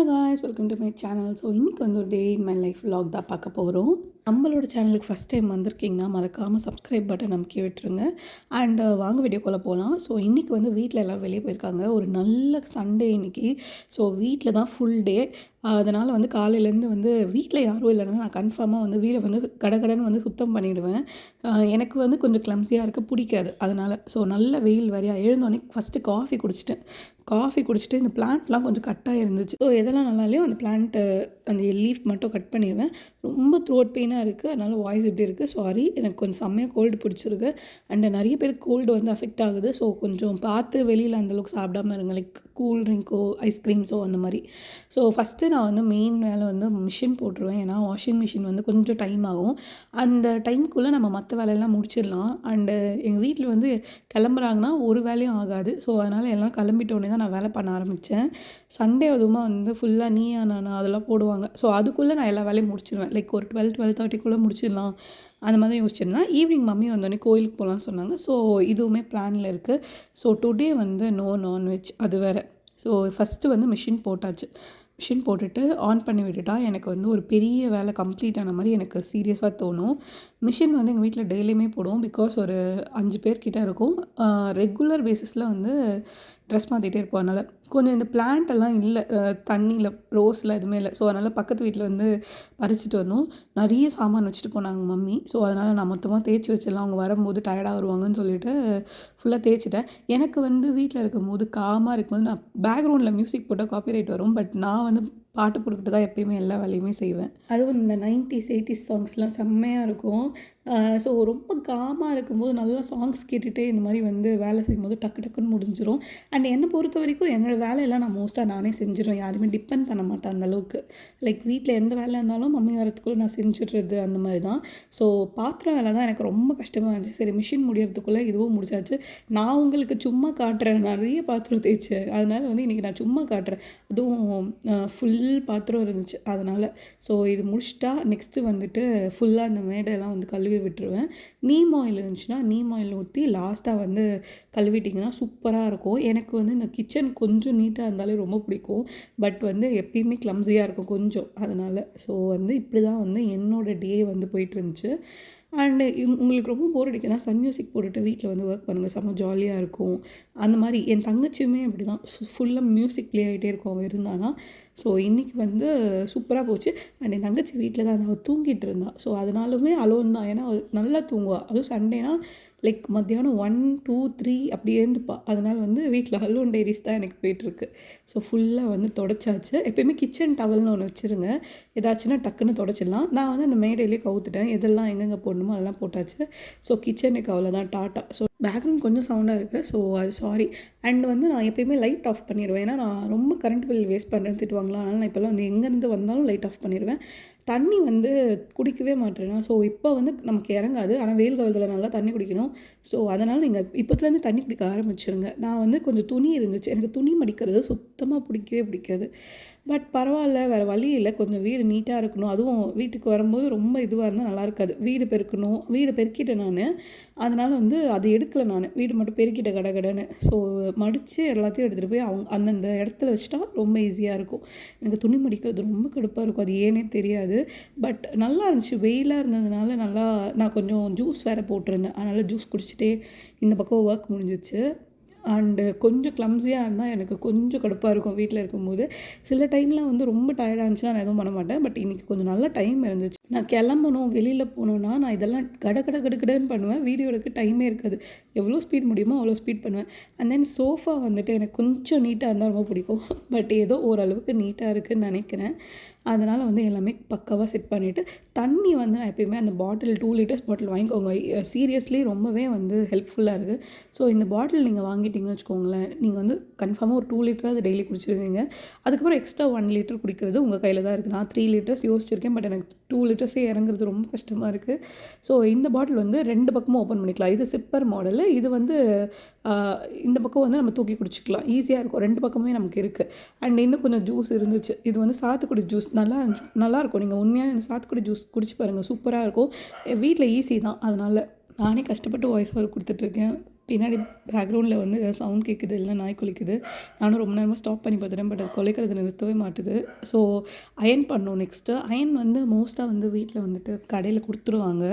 Hello guys, welcome to my channel. So இன்றைக்கி வந்து ஒரு டே இன் மை லைஃப் vlog தான் பார்க்க போகிறோம். நம்மளோட சேனலுக்கு ஃபஸ்ட் டைம் வந்திருக்கீங்கன்னா மறக்காமல் சப்ஸ்கிரைப் பட்டன் நமக்கே விட்டுருங்க. அண்டு வாங்க வீடியோக்குள்ளே போகலாம். ஸோ இன்றைக்கி வந்து வீட்டில் எல்லோரும் வெளியே போயிருக்காங்க. ஒரு நல்ல சண்டே இன்றைக்கி. ஸோ வீட்டில் தான் ஃபுல் டே. அதனால் வந்து காலையிலேருந்து வந்து வீட்டில் யாரும் இல்லைன்னா நான் கன்ஃபார்மாக வந்து வீடை வந்து கடகடன்னு வந்து சுத்தம் பண்ணிவிடுவேன். எனக்கு வந்து கொஞ்சம் கிளம்ஸியாக இருக்க பிடிக்காது. அதனால் ஸோ நல்ல வெயில் வரையா எழுந்தோடனே ஃபஸ்ட்டு காஃபி குடிச்சிட்டு இந்த பிளான்ட்லாம் கொஞ்சம் கட்டாக இருந்துச்சு. ஸோ எதெல்லாம் நல்லா இல்லையோ அந்த பிளான்ட்டு அந்த லீஃப் மட்டும் கட் பண்ணிடுவேன். ரொம்ப த்ரோட் பெயினாக இருக்குது, அதனால் வாய்ஸ் இப்படி இருக்குது, சாரி. எனக்கு கொஞ்சம் செம்மையாக கோல்டு பிடிச்சிருக்கு. அண்டு நிறைய பேருக்கு கோல்டு வந்து அஃபெக்ட் ஆகுது. ஸோ கொஞ்சம் பார்த்து வெளியில் அந்தளவுக்கு சாப்பிடாம இருங்க. லைக் கூல் ட்ரிங்க்கோ ஐஸ்கிரீம்ஸோ அந்த மாதிரி. ஸோ ஃபஸ்ட்டு நான் வந்து மெயின் வேலை வந்து மிஷின் போட்டுருவேன். ஏன்னா வாஷிங் மிஷின் வந்து கொஞ்சம் டைம் ஆகும். அந்த டைமுக்குள்ளே நம்ம மற்ற வேலையெல்லாம் முடிச்சிடலாம். அண்டு எங்கள் வீட்டில் வந்து கிளம்புறாங்கன்னா ஒரு வேலையும் ஆகாது. ஸோ அதனால் எல்லாம் கிளம்பிட்டோடனே தான் நான் வேலை பண்ண ஆரம்பித்தேன். சண்டே அதுவுமா வந்து ஃபுல்லாக நீயா நானா அதெல்லாம் போடுவாங்க. ஸோ அதுக்குள்ளே நான் எல்லா வேலையும் முடிச்சிடுவேன். லைக் ஒரு 12:30 முடிச்சிடலாம் அந்த மாதிரி யோசிச்சிருந்தேன். ஈவினிங் மம்மி வந்தோடனே கோயிலுக்கு போகலான்னு சொன்னாங்க. ஸோ இதுவுமே பிளானில் இருக்குது. ஸோ டுடே வந்து நோ நான்வெஜ், அது வேறு. ஸோ ஃபஸ்ட்டு வந்து மிஷின் போட்டுட்டு ஆன் பண்ணி விட்டுட்டா எனக்கு வந்து ஒரு பெரிய வேலை கம்ப்ளீட் ஆன மாதிரி எனக்கு சீரியஸாக தோணும். மிஷின் வந்து எங்கள் வீட்டில் டெய்லியுமே போடுவோம். பிகாஸ் ஒரு 5 பேர்கிட்ட இருக்கும். ரெகுலர் பேசிஸில் வந்து ட்ரெஸ் மாற்றிட்டே இருப்போம். அதனால் கொஞ்சம் இந்த பிளான்ட் எல்லாம் இல்லை, தண்ணியில் ரோஸில் எதுவுமே இல்லை. ஸோ அதனால் பக்கத்து வீட்டில் வந்து பறிச்சுட்டு வந்தோம். நிறைய சாமான் வச்சுட்டு போனாங்க மம்மி. ஸோ அதனால் நான் மொத்தமாக தேய்ச்சி வச்சிடலாம், அவங்க வரும்போது டயர்டாக வருவாங்கன்னு சொல்லிட்டு ஃபுல்லாக தேய்ச்சிட்டேன். எனக்கு வந்து வீட்டில் இருக்கும்போது காமாக இருக்கும்போது நான் பேக்ரவுண்டில் மியூசிக் போட்டால் காப்பிரைட் வரும். பட் நான் வந்து பாட்டு போட்டுக்கிட்டு தான் எப்பயுமே எல்லா வேலையுமே செய்வேன். அதுவும் இந்த 90s 80s சாங்ஸ்லாம் செம்மையாக இருக்கும். ஸோ ரொம்ப காமாக இருக்கும்போது நல்லா சாங்ஸ் கேட்டுகிட்டே இந்த மாதிரி வந்து வேலை செய்யும்போது டக்கு டக்குன்னு முடிஞ்சிடும். அண்ட் என்னை பொறுத்த வரைக்கும் என்னோடய வேலையெல்லாம் நான் மோஸ்ட்டாக நானே செஞ்சிடுவேன். யாருமே டிபெண்ட் பண்ண மாட்டேன் அந்தளவுக்கு. லைக் வீட்டில் எந்த வேலை இருந்தாலும் மம்மி வரத்துக்குள்ளே நான் செஞ்சிடுறது அந்த மாதிரி தான். ஸோ பாத்திரம் வேலை தான் எனக்கு ரொம்ப கஷ்டமாக இருந்துச்சு. சரி, மிஷின் முடியறதுக்குள்ளே இதுவும் முடிச்சாச்சு. நான் உங்களுக்கு சும்மா காட்டுறேன், நிறைய பாத்திரம் தேய்ச்சேன். அதனால் வந்து இன்றைக்கி நான் சும்மா காட்டுறேன். அதுவும் ஃபுல் பாத்திரம் இருந்துச்சு அதனால். ஸோ இது முடிச்சிட்டா நெக்ஸ்ட்டு வந்துட்டு ஃபுல்லாக அந்த மேடையெல்லாம் வந்து கழுவி விட்டுருவேன். நீம் ஆயில் இருந்துச்சுன்னா நீம் ஆயில் ஊற்றி லாஸ்ட்டாக வந்து கழுவிட்டிங்கன்னா சூப்பராக இருக்கும். எனக்கு வந்து இந்த கிச்சன் கொஞ்சம் நீட்டாக இருந்தாலே ரொம்ப பிடிக்கும். பட் வந்து எப்பயுமே கிளம்ஸியாக இருக்கும் கொஞ்சம், அதனால். ஸோ வந்து இப்படி தான் வந்து என்னோடய டே வந்து போயிட்டுருந்துச்சு. அண்டு உங்களுக்கு ரொம்ப போர் அடிக்குன்னா சன் மியூசிக் போட்டுட்டு வீட்டில் வந்து ஒர்க் பண்ணுங்கள், செம்ம ஜாலியாக இருக்கும். அந்த மாதிரி என் தங்கச்சியுமே அப்படி தான் ஃபுல்லாக மியூசிக் ப்ளே ஆகிட்டே இருக்கும் அவள் இருந்தானா. ஸோ இன்றைக்கி வந்து சூப்பராக போச்சு. அண்ட் என் தங்கச்சி வீட்டில் தான் அவள் தூங்கிட்டு இருந்தாள். ஸோ அதனாலுமே அலோன் தான். ஏன்னா அவள் நல்லா தூங்குவாள். அதுவும் சண்டேனா லைக் மத்தியானம் 1, 2, 3 அப்படி எழுந்துப்பா. அதனால் வந்து வீட்டில் அலோன் டைரிஸ் தான் எனக்கு போயிட்டுருக்கு. ஸோ ஃபுல்லாக வந்து தொடச்சாச்சு. எப்போயுமே கிச்சன் டவல்னு ஒன்று வச்சுருங்க, ஏதாச்சுன்னா டக்குன்னு தொடச்சிடலாம். நான் வந்து அந்த மேடையிலே கவுத்துட்டேன். எதெல்லாம் எங்கெங்கே போடணுமோ அதெல்லாம் போட்டாச்சு. ஸோ கிச்சனுக்கு அவ்வளோதான், டாட்டா. ஸோ பேக்ரவுண்ட் கொஞ்சம் சவுண்டாக இருக்குது, ஸோ அது சாரி. அண்ட் வந்து நான் எப்போயுமே லைட் ஆஃப் பண்ணிடுவேன். ஏன்னா நான் ரொம்ப கரண்ட் பில் வேஸ்ட் பண்ணுறேன்னு திட்டுவாங்களா, அதனால் நான் இப்போல்லாம் வந்து எங்கேருந்து வந்தாலும் லைட் ஆஃப் பண்ணிடுவேன். தண்ணி வந்து குடிக்கவே மாட்டேன்னா. ஸோ இப்போ வந்து நமக்கு இறங்காது, ஆனால் வெயில் காலத்தில் நல்லா தண்ணி குடிக்கணும். ஸோ அதனால் நீங்கள் இப்போத்துலேருந்து தண்ணி குடிக்க ஆரம்பிச்சிருங்க. நான் வந்து கொஞ்சம் துணி இருந்துச்சு, எனக்கு துணி மடிக்கிறது சுத்தமாக பிடிக்காது. பட் பரவாயில்ல, வேறு வழி இல்லை. கொஞ்சம் வீடு நீட்டாக இருக்கணும். அதுவும் வீட்டுக்கு வரும்போது ரொம்ப இதுவாக இருந்தால் நல்லா இருக்காது. வீடு பெருக்கணும், வீடு பெருக்கிட்டேன் நான். அதனால் வந்து அது எடுக்கலை நான். வீடு மட்டும் பெருக்கிட்டேன் கடகடன்னு. ஸோ மடித்து எல்லாத்தையும் எடுத்துகிட்டு போய் அந்தந்த இடத்துல வச்சுட்டா ரொம்ப ஈஸியாக இருக்கும். எனக்கு துணி மடிக்கிறது ரொம்ப கடுப்பாக இருக்கும், அது ஏனே தெரியாது. பட் நல்லா இருந்துச்சு, வெயிலாக இருந்ததுனால நல்லா. நான் கொஞ்சம் ஜூஸ் வேறு போட்டிருந்தேன், அதனால் ஜூஸ் குடிச்சிட்டே இந்த பக்கம் ஒர்க் முடிஞ்சிச்சு. அண்டு கொஞ்சம் கிளம்ஸியாக இருந்தால் எனக்கு கொஞ்சம் கடுப்பாக இருக்கும் வீட்டில் இருக்கும்போது. சில டைமில் வந்து ரொம்ப டயர்டாக இருந்துச்சுன்னா நான் எதுவும் பண்ண மாட்டேன். பட் இன்றைக்கி கொஞ்சம் நல்ல டைம் இருந்துச்சு. நான் கிளம்பணும், வெளியில் போகணுன்னா நான் இதெல்லாம் கடகடன்னு பண்ணுவேன். வீடியோ எடுக்க டைமே இருக்காது. எவ்வளோ ஸ்பீட் முடியுமோ அவ்வளோ ஸ்பீட் பண்ணுவேன். அண்ட் தென் சோஃபா வந்துட்டு எனக்கு கொஞ்சம் நீட்டாக இருந்தால் ரொம்ப பிடிக்கும். பட் ஏதோ ஓரளவுக்கு நீட்டாக இருக்குதுன்னு நினைக்கிறேன். அதனால் வந்து எல்லாமே பக்காவாக செட் பண்ணிவிட்டு, தண்ணி வந்து நான் எப்பயுமே அந்த பாட்டில் 2 லிட்டர்ஸ் பாட்டில் வாங்கிக்கோங்க. சீரியஸ்லி ரொம்பவே வந்து ஹெல்ப்ஃபுல்லாக இருக்குது. ஸோ இந்த பாட்டில் நீங்கள் வாங்கிட்டீங்கன்னு வச்சுக்கோங்களேன், நீங்கள் வந்து கன்ஃபார்மாக ஒரு 2 லிட்டராக அது டெய்லி குடிச்சிருவீங்க. அதுக்கப்புறம் எக்ஸ்ட்ரா 1 லிட்டர் குடிக்கிறது உங்கள் கையில் தான் இருக்குது. நான் 3 லிட்டர்ஸ் யோசிச்சிருக்கேன். பட் எனக்கு 2 லிட்டர்ஸே இறங்குறது ரொம்ப கஷ்டமாக இருக்குது. ஸோ இந்த பாட்டில் வந்து 2 பக்கமும் ஓப்பன் பண்ணிக்கலாம். இது சிப்பர் மாடலு. இது வந்து இந்த பக்கம் வந்து நம்ம தூக்கி குடிச்சிக்கலாம், ஈஸியாக இருக்கும். 2 பக்கமே நமக்கு இருக்குது. அண்ட் இன்னும் கொஞ்சம் ஜூஸ் இருந்துச்சு. இது வந்து சாத்துக்குடி ஜூஸ் நல்லாயிருக்கும். நீங்கள் உண்மையாக இந்த சாத்துக்குடி ஜூஸ் குடிச்சு பாருங்கள், சூப்பராக இருக்கும். வீட்டில் ஈஸி தான், அதனால் நானே கஷ்டப்பட்டு வாய்ஸ் ஓவர் கொடுத்துட்ருக்கேன். பின்னாடி பேக்ரவுண்டில் வந்து ஏதாவது சவுண்ட் கேட்குது, இல்லைனா நாய் குலைக்குது. நானும் ரொம்ப நேரமாக ஸ்டாப் பண்ணி பார்த்துட்டேன். பட் அது குலைக்கிறது நிறுத்தவே மாட்டுது. ஸோ அயர்ன் பண்ணணும் நெக்ஸ்ட்டு. அயர்ன் வந்து மோஸ்ட்டாக வந்து வீட்டில் வந்துட்டு கடையில் குடுத்துருவாங்க.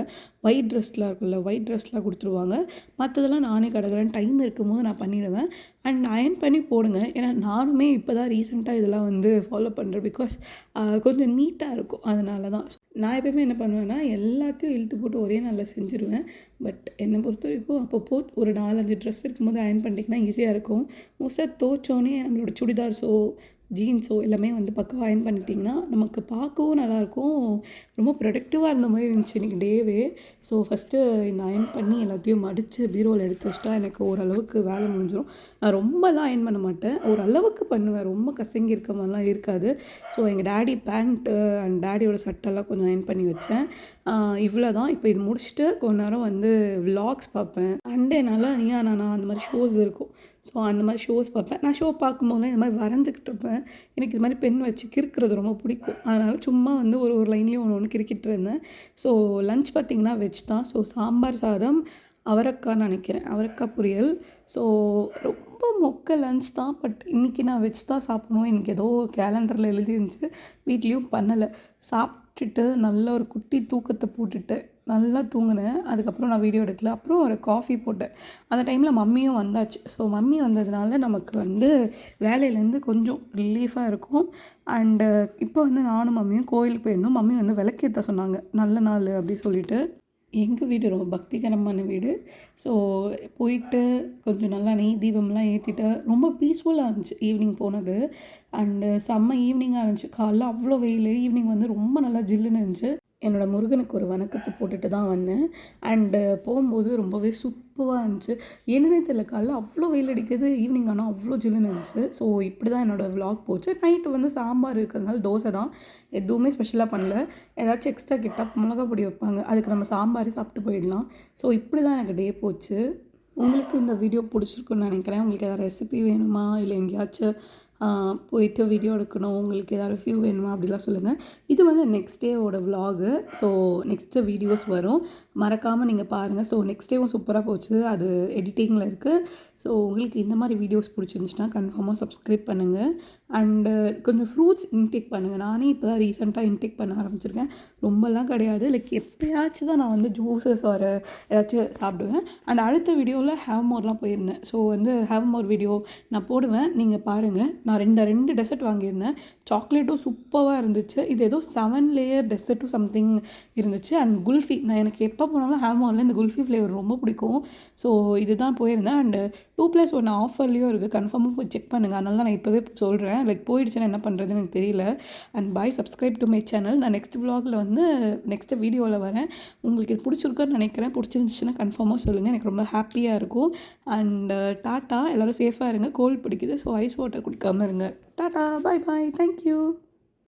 ஒயிட் ட்ரெஸ்லாம் இருக்குல்ல, ஒயிட் ட்ரெஸ்லாம் குடுத்துருவாங்க. மற்றதெல்லாம் நானே கடகடன்னு டைம் இருக்கும்போது நான் பண்ணிவிடுவேன். அண்ட் அயர்ன் பண்ணி போடுங்க. ஏன்னா நானுமே இப்போ தான் ரீசெண்டாக இதெல்லாம் வந்து ஃபாலோ பண்ணுறேன். பிகாஸ் கொஞ்சம் நீட்டாக இருக்கும். அதனால தான். நான் எப்பயுமே என்ன பண்ணுவேன்னா, எல்லாத்தையும் இழுத்து போட்டு ஒரே நாளில் செஞ்சுருவேன். பட் என்னை பொறுத்த வரைக்கும் அப்பப்போ ஒரு 4, 5 ட்ரெஸ் இருக்கும்போது அயர்ன் பண்ணிட்டிங்கன்னா ஈஸியாக இருக்கும். மோஸ்ட்டாக துவச்சோனே நம்மளோட சுடிதார்ஸோ, ஜீன்ஸோ எல்லாமே வந்து பக்காவா அயர்ன் பண்ணிட்டிங்கன்னா, நமக்கு பார்க்கவும் நல்லாயிருக்கும். ரொம்ப ப்ரொடக்டிவாக இருந்த மாதிரி இருந்துச்சு இன்றைக்கி டேவே. ஸோ ஃபஸ்ட்டு இந்த அயர்ன் பண்ணி எல்லாத்தையும் மடித்து பீரோவில் எடுத்து வச்சுட்டா எனக்கு ஓரளவுக்கு வேலை முடிஞ்சிடும். நான் ரொம்பலாம் அயர்ன் பண்ண மாட்டேன். ஓரளவுக்கு பண்ணுவேன். ரொம்ப கசங்கி இருக்க மாதிரிலாம் இருக்காது. ஸோ எங்கள் டாடி பேண்ட்டு அண்ட் டாடியோட சட்டெல்லாம் கொஞ்சம் அயர்ன் பண்ணி வச்சேன். இவ்வளோ தான். இப்போ இது முடிச்சுட்டு கொஞ்ச நேரம் வந்து விலாக்ஸ் பார்ப்பேன். சண்டேனால நீயா நானா அந்த மாதிரி ஷோஸ் இருக்கும். ஸோ அந்த மாதிரி ஷோஸ் பார்ப்பேன். நான் ஷோ பார்க்கும்போதெல்லாம் இந்த மாதிரி வரைஞ்சிக்கிட்டு இருப்பேன். எனக்கு இது மாதிரி பென் வச்சு கிறுக்கிறது ரொம்ப பிடிக்கும். அதனால் சும்மா வந்து ஒரு ஒரு லைன்லேயும் ஒன்று ஒன்று கிறுக்கிட்டு இருந்தேன். ஸோ லன்ச் பார்த்திங்கன்னா வெஜ் தான். ஸோ சாம்பார் சாதம், அவரைக்கான்னு நினைக்கிறேன், அவரைக்காய் பொரியல். ஸோ ரொம்ப மொக்க லன்ச் தான். பட் இன்றைக்கி நான் வெஜ் தான் சாப்பிடணும். எனக்கு ஏதோ கேலண்டரில் எழுதி இருந்துச்சு. வீட்லேயும் பண்ணலை. சாப்பிட்டுட்டு நல்ல ஒரு குட்டி தூக்கத்தை போட்டுட்டு நல்லா தூங்கினேன். அதுக்கப்புறம் நான் வீடியோ எடுக்கல. அப்புறம் ஒரு காஃபி போட்டேன். அந்த டைமில் மம்மியும் வந்தாச்சு. ஸோ மம்மி வந்ததுனால நமக்கு வந்து வேலையிலேருந்து கொஞ்சம் ரிலீஃபாக இருக்கும். அண்டு இப்போ வந்து நானும் மம்மியும் கோயிலுக்கு போயிருந்தோம். மம்மி வந்து விளக்கேற்ற சொன்னாங்க, நல்ல நாள் அப்படி சொல்லிட்டு. எங்கள் வீடு ரொம்ப பக்திகரமான வீடு. ஸோ போயிட்டு கொஞ்சம் நல்லா நெய் தீபம்லாம் ஏற்றிட்டு ரொம்ப பீஸ்ஃபுல்லாக இருந்துச்சு ஈவினிங் போனது. அண்டு செம்ம ஈவினிங்காக இருந்துச்சு. காலைல அவ்வளோ வெயில், ஈவினிங் வந்து ரொம்ப நல்லா ஜில்லுன்னு இருந்துச்சு. என்னோடய முருகனுக்கு ஒரு வணக்கத்தை போட்டுட்டு தான் வந்தேன். அண்டு போகும்போது ரொம்பவே சூப்பராக இருந்துச்சு. என்னன்னே தெரியல, காலைல அவ்வளோ வெயில் அடிக்குது, ஈவினிங் ஆனால் அவ்வளோ ஜில்லுன்னு இருந்துச்சு. ஸோ இப்படி தான் என்னோடய விலாக் போச்சு. நைட்டு வந்து சாம்பார் இருக்கிறதுனால தோசை தான். எதுவுமே ஸ்பெஷலாக பண்ணல. ஏதாச்சும் எக்ஸ்ட்ரா கேட்டால் மிளகா பொடி வைப்பாங்க, அதுக்கு நம்ம சாம்பாரே சாப்பிட்டு போயிடலாம். ஸோ இப்படி தான் எனக்கு டே போச்சு. உங்களுக்கு இந்த வீடியோ பிடிச்சிருக்குன்னு நினைக்கிறேன். உங்களுக்கு ஏதாவது ரெசிபி வேணுமா, இல்லை எங்கேயாச்சும் போயிட்டு வீடியோ எடுக்கணும், உங்களுக்கு ஏதாவது ரிவ்யூ வேணுமா அப்படிலாம் சொல்லுங்கள். இது வந்து நெக்ஸ்ட் டேவோட விலாகு. ஸோ நெக்ஸ்ட்டு வீடியோஸ் வரும், மறக்காமல் நீங்கள் பாருங்கள். ஸோ நெக்ஸ்ட் டேவும் சூப்பராக போச்சு. அது எடிட்டிங்கில் இருக்குது. ஸோ உங்களுக்கு இந்த மாதிரி வீடியோஸ் பிடிச்சிருந்துச்சுன்னா கன்ஃபார்மாக சப்ஸ்கிரைப் பண்ணுங்கள். அண்டு கொஞ்சம் ஃப்ரூட்ஸ் இன்டேக் பண்ணுங்கள். நானே இப்போ தான் ரீசெண்டாக இன்டேக் பண்ண ஆரம்பிச்சிருக்கேன். ரொம்பலாம் கிடையாது. லைக் எப்போயாச்சும் தான் நான் வந்து ஜூஸஸ் ஒரு ஏதாச்சும் சாப்பிடுவேன். அண்ட் அடுத்த வீடியோவில் ஹேவ் மோர்லாம் போயிருந்தேன். ஸோ வந்து ஹேவ் மோர் வீடியோ நான் போடுவேன், நீங்கள் பாருங்கள். நான் ரெண்டு டெசர்ட் வாங்கியிருந்தேன். சாக்லேட்டும் சூப்பராக இருந்துச்சு. இது ஏதோ 7 லேயர் டெசர்ட்டும் சம்திங் இருந்துச்சு. அண்ட் குல்ஃபி, நான் எனக்கு எப்போ போனாலும் ஹேவ் மோரில் இந்த குல்ஃபி ஃப்ளேவர் ரொம்ப பிடிக்கும். ஸோ இதுதான் போயிருந்தேன். அண்டு 2+1 ஆஃபர்லேயும் இருக்குது. கன்ஃபார்மாக போய் செக் பண்ணுங்கள். அதனால தான் நான் இப்போவே சொல்கிறேன். லைக் போயிடுச்சுன்னா என்ன பண்ணுறதுன்னு எனக்கு தெரியல. And bye, subscribe to my channel. நான் நெக்ஸ்ட் விலாகில் வந்து நெக்ஸ்ட் வீடியோவில் வரேன். உங்களுக்கு இது பிடிச்சிருக்குன்னு நினைக்கிறேன். பிடிச்சிருந்துச்சுன்னா கன்ஃபார்மாக சொல்லுங்கள். எனக்கு ரொம்ப ஹாப்பியாக இருக்கும். அண்ட் டாட்டா, எல்லோரும் சேஃபாக இருங்க. கோல்டு பிடிக்குது, ஸோ ஐஸ் வாட்டர் குடிக்காமல் இருங்க. டாட்டா, பாய் பாய், தேங்க்யூ.